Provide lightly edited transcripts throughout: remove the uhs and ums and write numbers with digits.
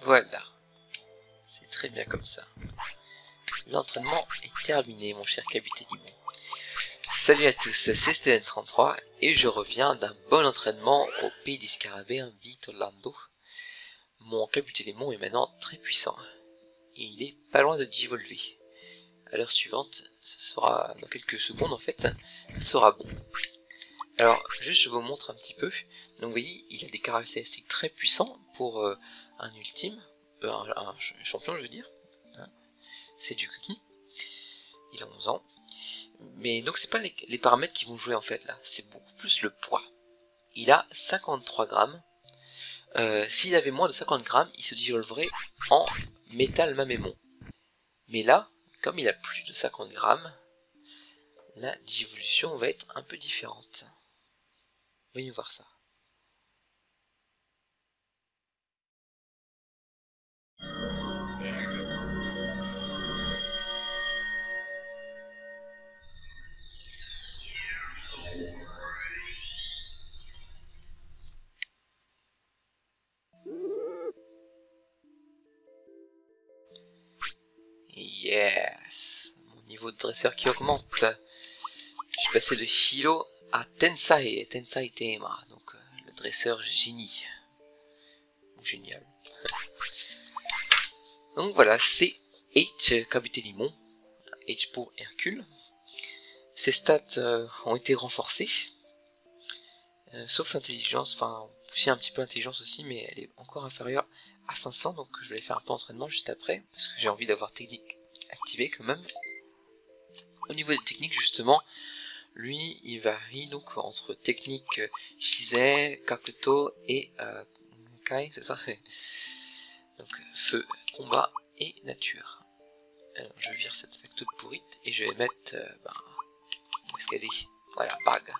Voilà, c'est très bien comme ça. L'entraînement est terminé, mon cher Kabutelimon. Salut à tous, c'est Student33 et je reviens d'un bon entraînement au pays des scarabées, un Vito Orlando. Mon Kabutelimon est maintenant très puissant et il est pas loin de divolver. À l'heure suivante, ce sera dans quelques secondes en fait, ce sera bon. Alors, juste je vous montre un petit peu. Donc vous voyez, il a des caractéristiques très puissants pour un ultime, un champion je veux dire. Hein, c'est du Kuki. Il a 11 ans. Mais donc c'est pas les paramètres qui vont jouer en fait là, c'est beaucoup plus le poids. Il a 53 grammes. S'il avait moins de 50 grammes, il se dissolverait en métal mamémon. Mais là, comme il a plus de 50 grammes, la dissolution va être un peu différente. Voyons voir ça. Yes, mon niveau de dresseur qui augmente. Je suis passé de Hilo à Tensai Tema, donc le dresseur génie. Ou génial. Donc voilà, c'est H Kabutelimon, H pour Hercule. Ses stats ont été renforcées, sauf l'intelligence, enfin aussi un petit peu l'intelligence aussi, mais elle est encore inférieure à 500, donc je vais faire un peu d'entraînement juste après, parce que j'ai envie d'avoir technique activée quand même. Au niveau des techniques justement, lui il varie donc entre technique Shizei, Kakuto et Kai, c'est ça? Donc feu, combat et nature. Alors, je vire cette attaque toute pourrite et je vais mettre où est-ce qu'elle est? Voilà, bague.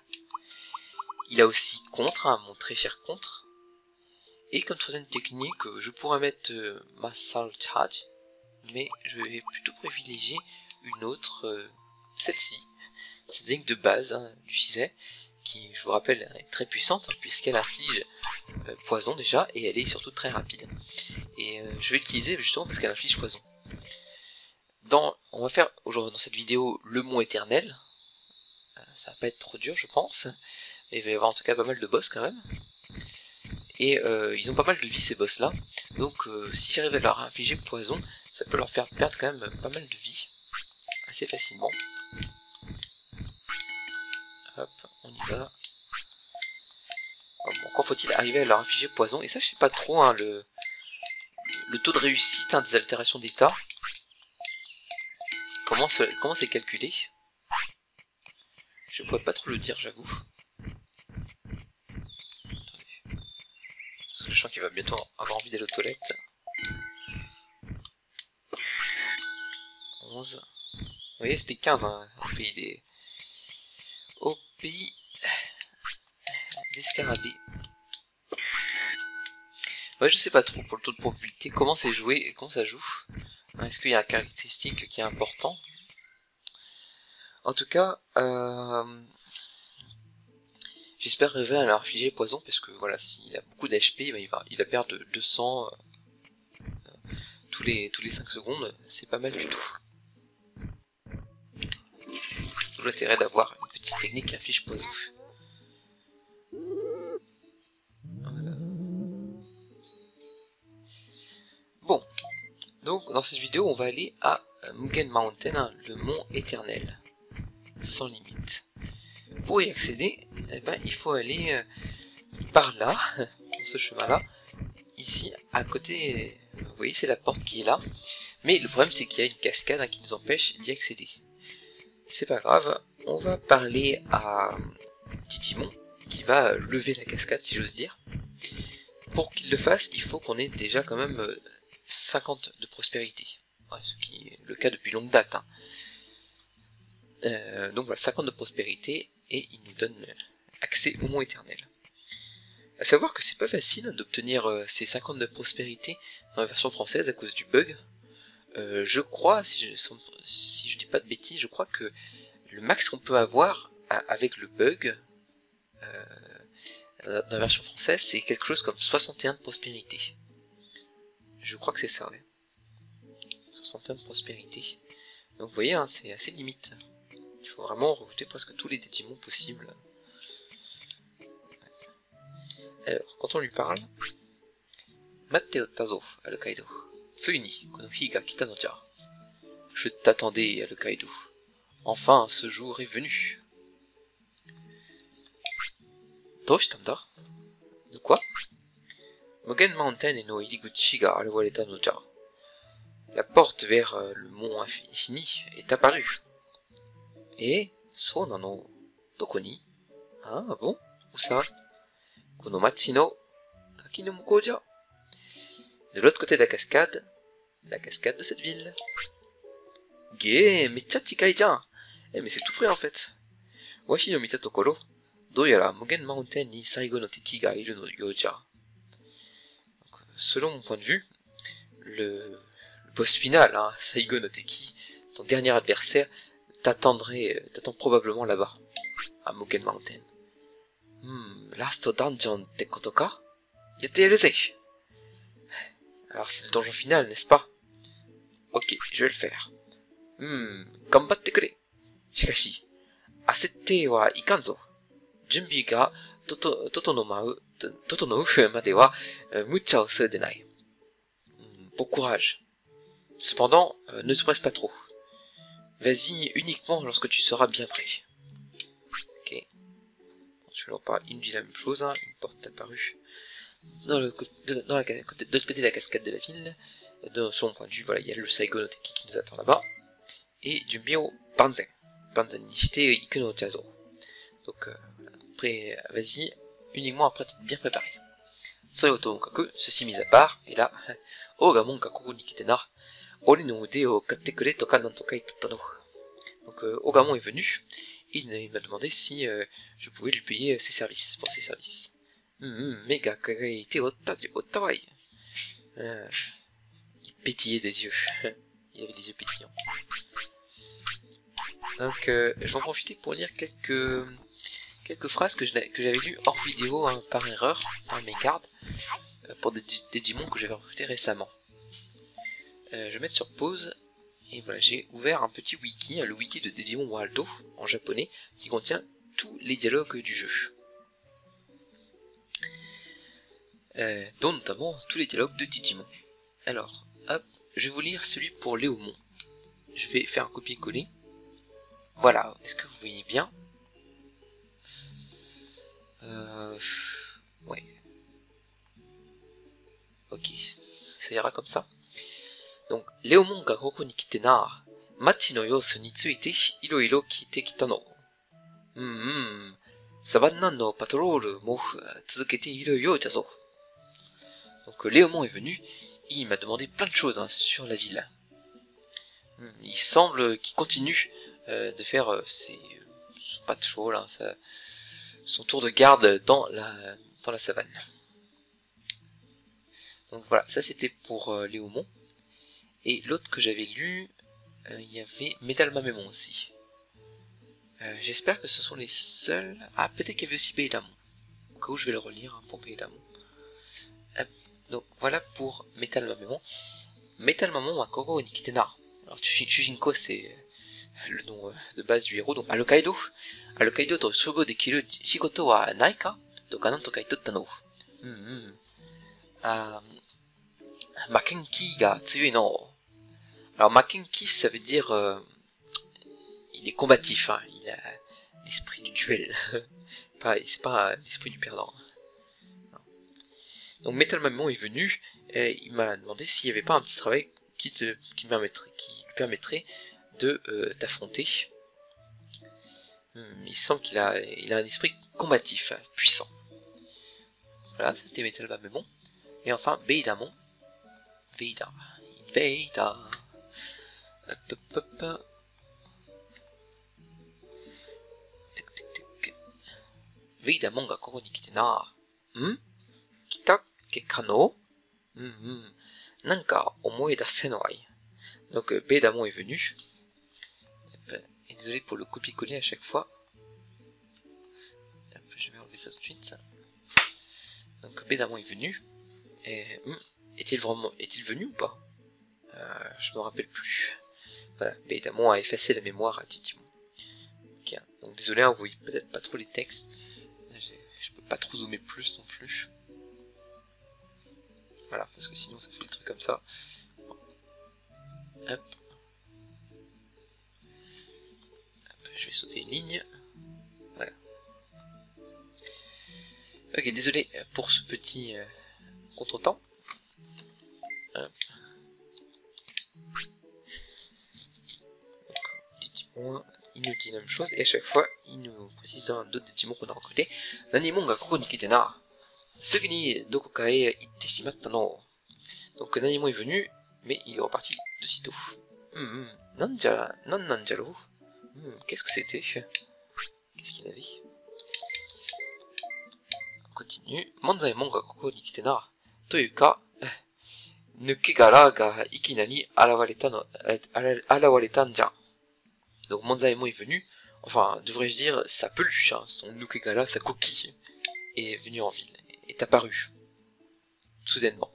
Il a aussi contre, hein, mon très cher contre. Et comme troisième technique, je pourrais mettre Massal Charge, mais je vais plutôt privilégier une autre, celle-ci. C'est la technique de base hein, du Shizei, qui, je vous rappelle, est très puissante, hein, puisqu'elle inflige poison déjà, et elle est surtout très rapide. Et je vais l'utiliser justement parce qu'elle inflige poison. On va faire aujourd'hui dans cette vidéo le mont éternel. Ça va pas être trop dur je pense. Mais il va y avoir en tout cas pas mal de boss quand même. Et ils ont pas mal de vie ces boss là. Donc si j'arrive à leur infliger poison, ça peut leur faire perdre quand même pas mal de vie. Assez facilement. Hop, on y va. Bon, quand faut-il arriver à leur infliger poison? Et ça je sais pas trop hein, le taux de réussite hein, des altérations d'état. Comment c'est calculé? Je pourrais pas trop le dire, j'avoue. Parce que je sens qu'il va bientôt avoir envie d'aller aux toilettes. 11. Vous voyez, c'était 15 hein, au pays des scarabées. Ouais, je sais pas trop pour le taux de probabilité, comment c'est joué et comment ça joue. Est-ce qu'il y a un caractéristique qui est important? En tout cas, j'espère arriver à leur infliger poison parce que voilà, s'il a beaucoup d'HP, il va perdre 200 tous les 5 secondes, c'est pas mal du tout. Tout l'intérêt d'avoir une petite technique qui inflige poison. Voilà. Bon, donc dans cette vidéo, on va aller à Mugen Mountain, hein, le mont éternel, sans limite. Pour y accéder, eh ben, il faut aller par là, dans ce chemin-là. Ici, à côté, vous voyez, c'est la porte qui est là. Mais le problème, c'est qu'il y a une cascade hein, qui nous empêche d'y accéder. C'est pas grave, on va parler à Didymon, qui va lever la cascade, si j'ose dire. Pour qu'il le fasse, il faut qu'on ait déjà quand même 50 de prospérité. Ouais, ce qui est le cas depuis longue date. Hein. Donc voilà, 50 de prospérité, et il nous donne accès au mont éternel. A savoir que c'est pas facile d'obtenir ces 50 de prospérité dans la version française à cause du bug. Je crois, si je dis pas de bêtises, je crois que le max qu'on peut avoir avec le bug dans la version française, c'est quelque chose comme 61 de prospérité. Je crois que c'est ça, ouais. 61 de prospérité. Donc vous voyez, hein, c'est assez limite. Il faut vraiment recruter presque tous les Digimon possibles. Alors, quand on lui parle, Matteo Tazo, à le Kaido. Tsuini, kono hi ga kita no ja. Je t'attendais, à le Kaido. Enfin, ce jour est venu. Doshitanda? De quoi? Mugen Mountain no iriguchi ga arewareta no ja. La porte vers le mont infini est apparue. Et, so nano, doko ni? Ah bon? Où ça? Kono machi no taki no mukou ja. De l'autre côté de la cascade de cette ville. Gé, mecha chikai jan. Eh mais c'est tout frais en fait. Washi no mita tokoro, doyara Mugen Mountain ni saigo no teki ga iru no you ja. Selon mon point de vue, le boss final, hein, Saigo no Teki, ton dernier adversaire, t'attend probablement là-bas, à Mugen Mountain. Last dungeon te koto ka? Yatte ze. Alors c'est le donjon final, n'est-ce pas? Ok, je vais le faire. Gambatte kure. Shikashi, asette wa ikanzo. Junbi ga totonou made wa mucha o suru denai. Bon courage. Cependant, ne te presse pas trop. Vas-y uniquement lorsque tu seras bien prêt. Ok. Je leur parle, il me dit la même chose, hein. Une porte apparue de l'autre côté de la cascade de la ville. De son point de vue, voilà, il y a le Saigo no Teki qui nous attend là-bas. Et Junbi o Banzen. Banzen ni shite iku no jazo. Donc, après, vas-y, uniquement après t'être bien préparé. Soyo tomokaku, ceci mis à part, et là, Ogamon ga koko ni kite na, ori no ude o katte kure toka nantoka itotta no. Donc, Ogamon est venu, et il m'a demandé si je pouvais lui payer ses services, pour ses services. Mega kagaite ottawai. Il pétillait des yeux. Il avait des yeux pétillants. Donc, je vais en profiter pour lire quelques phrases que j'avais lues hors vidéo, hein, par erreur, par mégarde, pour des Digimon que j'avais recrutés récemment. Je vais mettre sur pause, et voilà, j'ai ouvert un petit wiki, le wiki de Digimon World en japonais, qui contient tous les dialogues du jeu. Dont notamment tous les dialogues de Digimon. Alors, hop, je vais vous lire celui pour Léomon. Je vais faire un copier-coller. Voilà, est-ce que vous voyez bien? Ouais. Ok, ça ira comme ça. Donc, Léomon ga koko ni kite na, machi no yousu ni tsuite iroiro kiite kita no. Savannah no patrol mo tsukete iru yo jazo. Donc, Léomon est venu, et il m'a demandé plein de choses, hein, sur la ville. Il semble qu'il continue de faire son patrol, hein, son tour de garde dans la savane. Donc voilà, ça c'était pour Léomon. Et l'autre que j'avais lu, il y avait Metal Mamemon aussi. J'espère que ce sont les seuls. Ah, peut-être qu'il y avait aussi Beidamon. Au cas où je vais le relire, hein, pour Beidamon. Donc voilà pour Metal Mamemon. Metal Mamemon wa Koko ni kite na. Alors Chujinko, c'est le nom de base du héros. Donc Alokaido to shugo dekiru shigoto wa nai ka? Toka nantoka itotta no. Makenki ga tsuyui no. Alors Makenki, ça veut dire il est combatif, hein, il a l'esprit du duel. C'est pas l'esprit du perdant. Non. Donc Metal Mamemon est venu, il m'a demandé s'il n'y avait pas un petit travail qui lui permettrait de t'affronter. Il semble qu'il a un esprit combatif, puissant. Voilà, ça c'était Metal Mamemon. Et enfin Beidamon. Veida. Veidamon ga koko ni kite na. Kita ke kano? Nanka omoe dasse no ai. Donc Beidamon est venu. Et désolé pour le copier-coller à chaque fois. Je vais enlever ça tout de suite. Donc Beidamon est venu. Est-il venu ou pas? Je me rappelle plus. Voilà, Beidamon a effacé la mémoire à Didymon. Okay. Donc désolé, hein, vous voyez peut-être pas trop les textes. Je peux pas trop zoomer plus non plus. Voilà, parce que sinon ça fait des trucs comme ça. Bon. Hop. Hop. Je vais sauter une ligne. Voilà. Ok, désolé pour ce petit contretemps. Hop. Donc, il nous dit la même chose, et à chaque fois, il nous précise dans d'autres Digimon qu'on a recrutés. Nanimon ga koko ni kite na. Sugi ni doko ka e itte shimatta no. Donc Nanimon est venu, mais il est reparti de sitôt. Nan nanjaro. Qu'est-ce que c'était? Qu'est-ce qu'il avait? On continue. Manzaemon ga koko ni kite na. Toyuka, Nukegara ga ikinari arawareta en ja. Donc Manzaemon est venu, enfin devrais-je dire sa peluche, hein, son Nukegara, sa coquille, est venu en ville, est apparu, soudainement.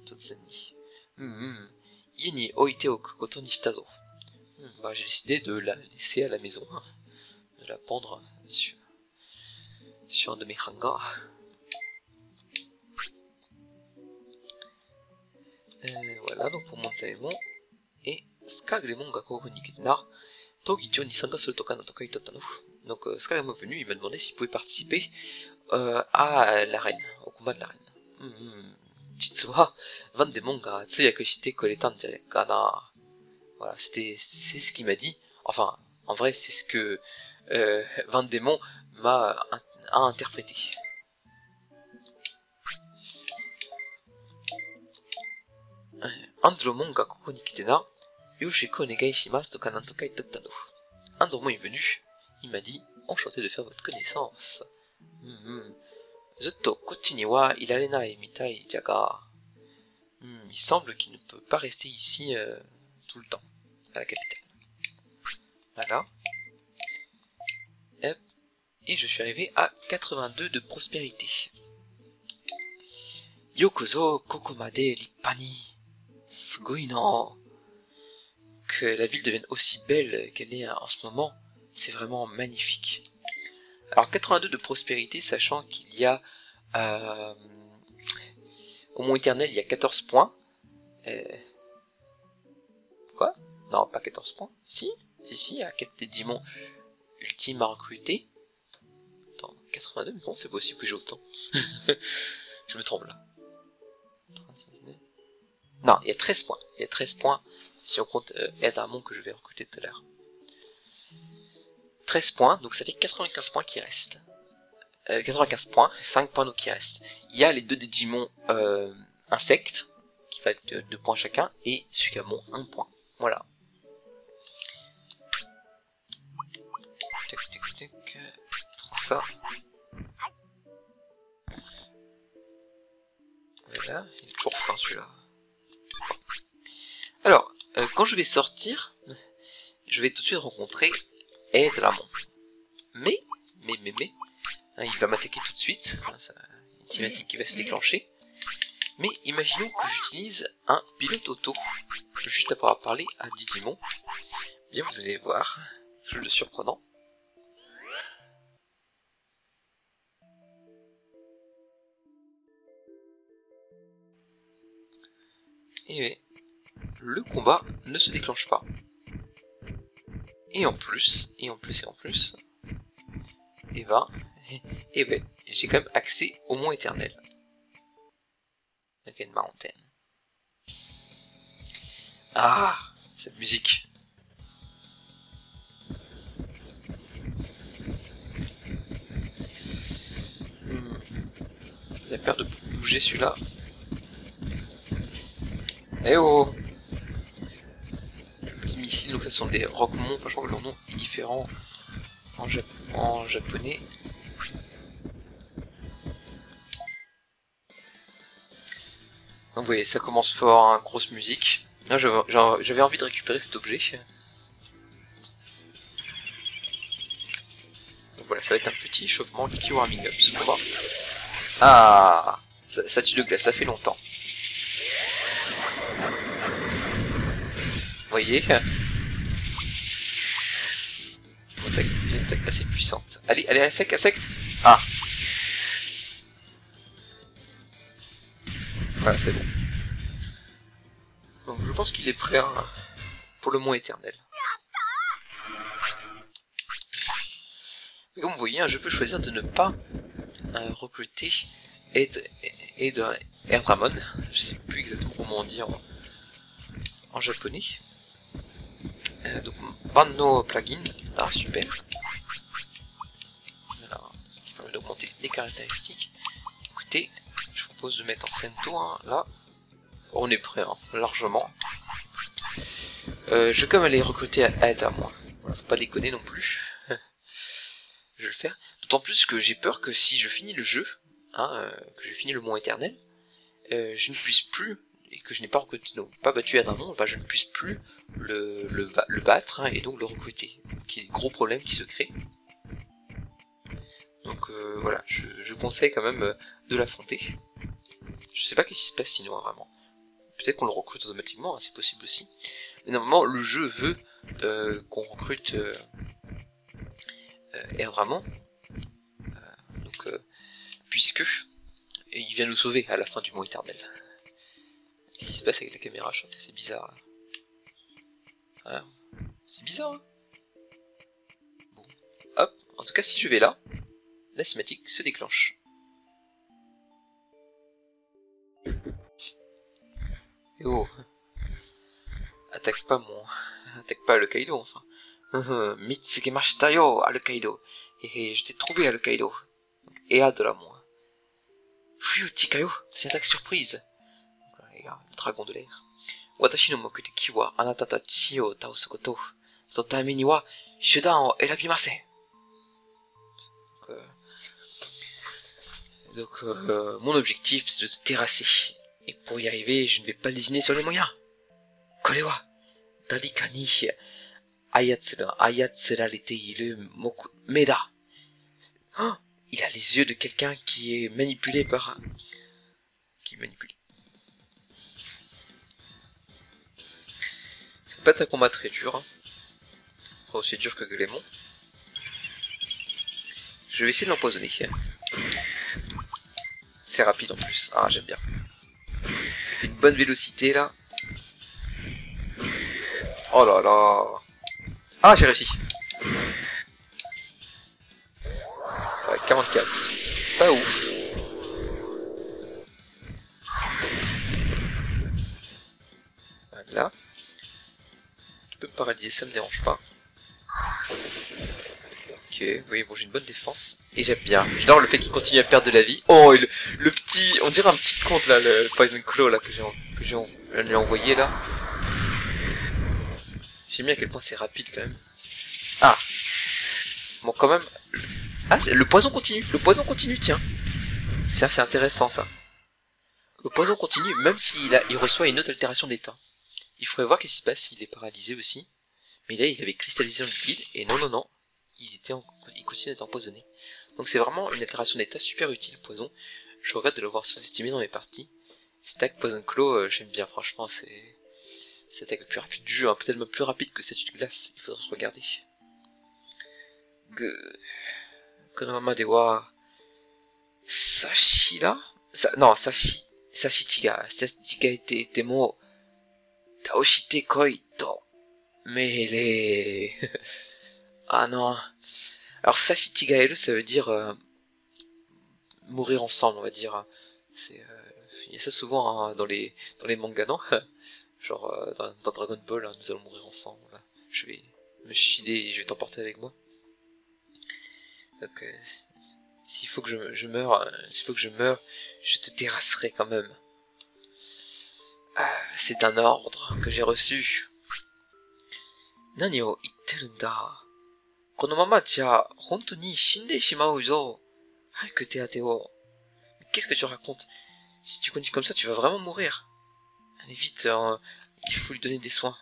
Totsani. Ie ni oite oku koto ni shita zo. Bah, j'ai décidé de la laisser à la maison, hein, de la pendre sur un de mes hangars. Voilà, donc pour Manzaemon, et Skagremon ga koko ni kite na. Donc Skagremon est venu, il m'a demandé s'il pouvait participer à l'arène, au combat de l'arène. Jitsuwa, Vandemon ga tsuyaku shite kuretan ga na. Voilà, c'est ce qu'il m'a dit. Enfin, en vrai, c'est ce que Vandemon a interprété. Andromon ga koko ni kite na. Yoshiku onegai shimasu toka nantoka itotta no. Andromon est venu, il m'a dit enchanté de faire votre connaissance. Zutto kochi ni wa irarenai mitai jaga. Il semble qu'il ne peut pas rester ici tout le temps, à la capitale. Voilà. Hop. Et je suis arrivé à 82 de prospérité. Yokozo kokomade rippani. Sugoi no. Que la ville devienne aussi belle qu'elle est en ce moment, c'est vraiment magnifique. Alors 82 de prospérité, sachant qu'il y a au Mont Éternel, il y a 14 points. Quoi? Non, pas 14 points. Si, il y a 4 Digimon ultimes à recruter. Attends, 82, mais bon, c'est possible que j'ai autant. Je me trompe là. Non, il y a 13 points. Il y a 13 points. Si on compte Edamon que je vais recruter tout à l'heure. 13 points, donc ça fait 95 points qui restent. 95 points, 5 points donc qui restent. Il y a les deux Digimon insectes, qui valent 2 points chacun, et Sugamon 1 point. Voilà. Tac, tac, tac. Pour ça. Voilà, il est toujours fin celui-là. Alors, quand je vais sortir, je vais tout de suite rencontrer Edramon. Mais, hein, il va m'attaquer tout de suite, hein, ça, une cinématique qui va se déclencher. Mais imaginons que j'utilise un pilote auto, juste après avoir parlé à Didymon. Bien, vous allez voir, quelque chose de surprenant. Et le combat ne se déclenche pas. Et en plus, et ben, j'ai quand même accès au Mont Éternel. Again Mountain. Ah, cette musique. Il a peur de bouger celui-là. Eh oh! Petits missiles, donc ça sont des Rockmon, enfin je crois que leur nom est différent en japonais. Donc vous voyez, ça commence fort, hein, grosse musique. Là j'avais envie de récupérer cet objet. Donc voilà, ça va être un petit échauffement qui warming up ce combat. Ah, statue de glace, ça fait longtemps. Vous voyez, une attaque assez puissante. Allez, allez, à sec, à sec. Ah. Voilà, c'est bon. Donc je pense qu'il est prêt hein, pour le mont éternel. Et comme vous voyez, hein, je peux choisir de ne pas recruter Erdramon. Je sais plus exactement comment on dit en japonais. Donc Banno plugin, ah super. Voilà, ce qui permet d'augmenter les caractéristiques. Écoutez, je vous propose de mettre en Sento, hein, là. On est prêt, hein, largement. Je vais quand même aller recruter à moi. Voilà, faut pas déconner non plus. Je vais le faire. D'autant plus que j'ai peur que si je finis le jeu, hein, que je finis le mont éternel, je ne puisse plus, et que je n'ai pas recruté, donc pas battu Adramon, bah je ne puisse plus le battre hein, et donc le recruter. Donc il y a des gros problèmes qui se créent. Donc voilà, je conseille quand même de l'affronter. Je sais pas qu'est-ce qui se passe sinon hein, vraiment. Peut-être qu'on le recrute automatiquement, hein, c'est possible aussi. Mais normalement le jeu veut qu'on recrute Erdramon. Donc puisque il vient nous sauver à la fin du mont éternel. Qu'est-ce qui se passe avec la caméra? Je trouve que c'est bizarre là. Ah, c'est bizarre hein. Bon. Hop, en tout cas si je vais là, la cinématique se déclenche. Et oh, attaque pas le Kaido enfin. Mitsukemashita yo à le Kaido. Et je t'ai trouvé à le Kaido. Et à de la moi. Fuyutikayo, c'est une attaque surprise. Regarde, le dragon de l'air. Watashi no mokuteki wa anata tachi o taosu koto. So taime ni wa shudan o erabimasen. Donc mon objectif c'est de te terrasser. Et pour y arriver, je ne vais pas lésiner sur les moyens. Kore wa darika ni ayatsurarete iru meda. Oh, il a les yeux de quelqu'un qui est manipulé par qui manipule. C'est pas un combat très dur. Hein. Pas aussi dur que Glémon. Je vais essayer de l'empoisonner. C'est rapide en plus. Ah, j'aime bien. Avec une bonne vélocité là. Oh là là. Ah, j'ai réussi. Ouais, 44. Pas ouf. Voilà. Tu peux me paralyser, ça me dérange pas. Ok, oui, bon, j'ai une bonne défense. Et j'aime bien. J'adore le fait qu'il continue à perdre de la vie. Oh, et le petit... On dirait un petit conte là, le Poison Claw là, que j'ai lui envoyé là. J'aime bien à quel point c'est rapide quand même. Ah. Bon, quand même... Ah, le poison continue. Le poison continue, tiens. Ça, c'est intéressant ça. Le poison continue, même s'il reçoit une autre altération d'état. Il faudrait voir qu'est-ce qui se passe s'il est paralysé aussi. Mais là, il avait cristallisé en liquide, et non, il continue d'être empoisonné. Donc c'est vraiment une altération d'état super utile, le poison. Je regrette de l'avoir sous-estimé dans mes parties. Cette attaque Poison Claw, j'aime bien, franchement, c'est l'attaque la plus rapide du jeu, hein, peut-être même plus rapide que Statue de glace, il faudrait regarder. Konomama dewa Sashira non, Sashichiga ete temo Taoshite koi to Melee. Ah non. Alors Sashichigaeru, ça veut dire mourir ensemble, on va dire. Il y a ça souvent hein, dans les mangas, non? Genre dans Dragon Ball, hein, nous allons mourir ensemble. Voilà. Je vais me chider et je vais t'emporter avec moi. Donc s'il faut que je meure, je te terrasserai quand même. C'est un ordre que j'ai reçu. Nani o itteru nda? Kono mama ja hontou ni shinde shimau zo. Hayaku teate o. Qu'est-ce que tu racontes? Si tu continues comme ça, tu vas vraiment mourir. Allez vite, il faut lui donner des soins.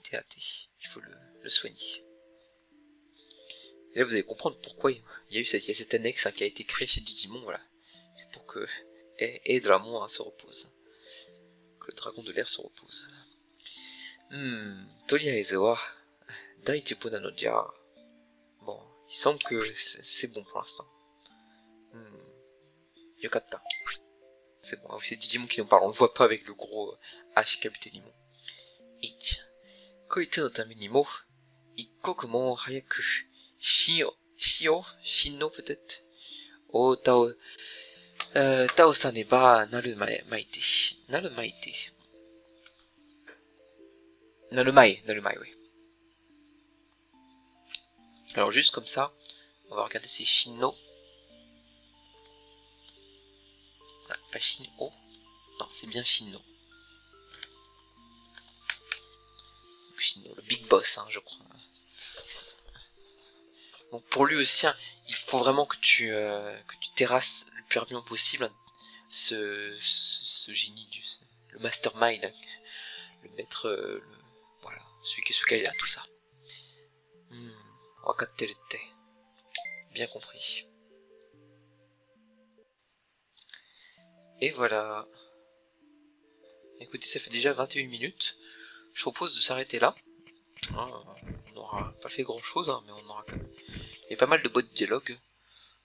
Teate, il faut le soigner. Et là, vous allez comprendre pourquoi il y a cette annexe hein, qui a été créée chez Digimon, voilà. C'est pour que Edramon se repose. Que le dragon de l'air se repose. Toliaise wa Daijibu nano ja. Bon, il semble que c'est bon pour l'instant. Yokata. C'est bon, c'est Digimon qui nous parle, on le voit pas avec le gros H Capitaine Ich. Koite no tame ni mo, ikkoku mo hayaku, Shino peut-être, o taosaneba naru maite. Naru mai, oui. Alors juste comme ça, on va regarder ces Shino. Ah, pas Shino. Non, c'est bien Shino. Shino, le big boss, hein, je crois. Donc pour lui aussi, hein, il faut vraiment que tu terrasses le plus rapidement possible, hein, ce génie, le mastermind, hein, le maître, voilà, celui qui est à tout ça. Wakaterete. Bien compris. Et voilà. Écoutez, ça fait déjà 21 minutes. Je propose de s'arrêter là. On n'aura pas fait grand chose, hein, mais on aura quand même. Il y a pas mal de boîtes de dialogue.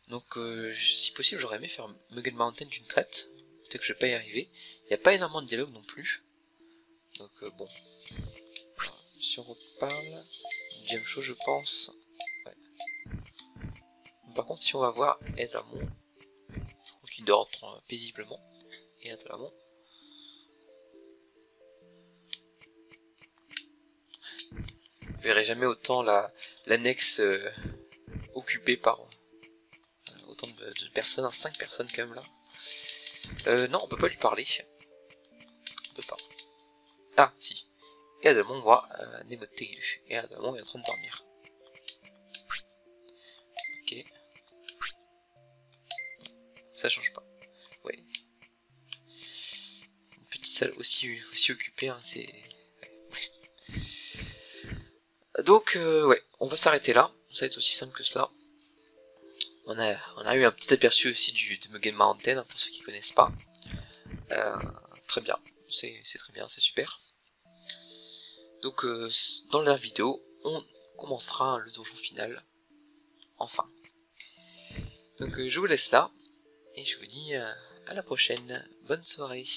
Donc, si possible, j'aurais aimé faire Mugen Mountain d'une traite. Peut-être que je vais pas y arriver. Il n'y a pas énormément de dialogue non plus. Donc, bon. Alors, si on reparle, deuxième chose, je pense. Ouais. Par contre, si on va voir Edramon, je crois qu'il dort paisiblement. Et Edramon. Vous verrez jamais autant l'annexe occupée par autant de personnes, 5 personnes quand même là. Non, on peut pas lui parler. On peut pas. Ah, si. Et Edramon voit Nemoteiru. Et Edramon est en train de dormir. Ok. Ça change pas. Ouais. Une petite salle aussi occupée, hein, c'est... Donc, ouais, on va s'arrêter là. Ça va être aussi simple que cela. On a eu un petit aperçu aussi de Mugen Mountain, hein, pour ceux qui connaissent pas. Très bien, c'est très bien, c'est super. Donc, dans la vidéo, on commencera le donjon final. Enfin. Donc, je vous laisse là. Et je vous dis à la prochaine. Bonne soirée.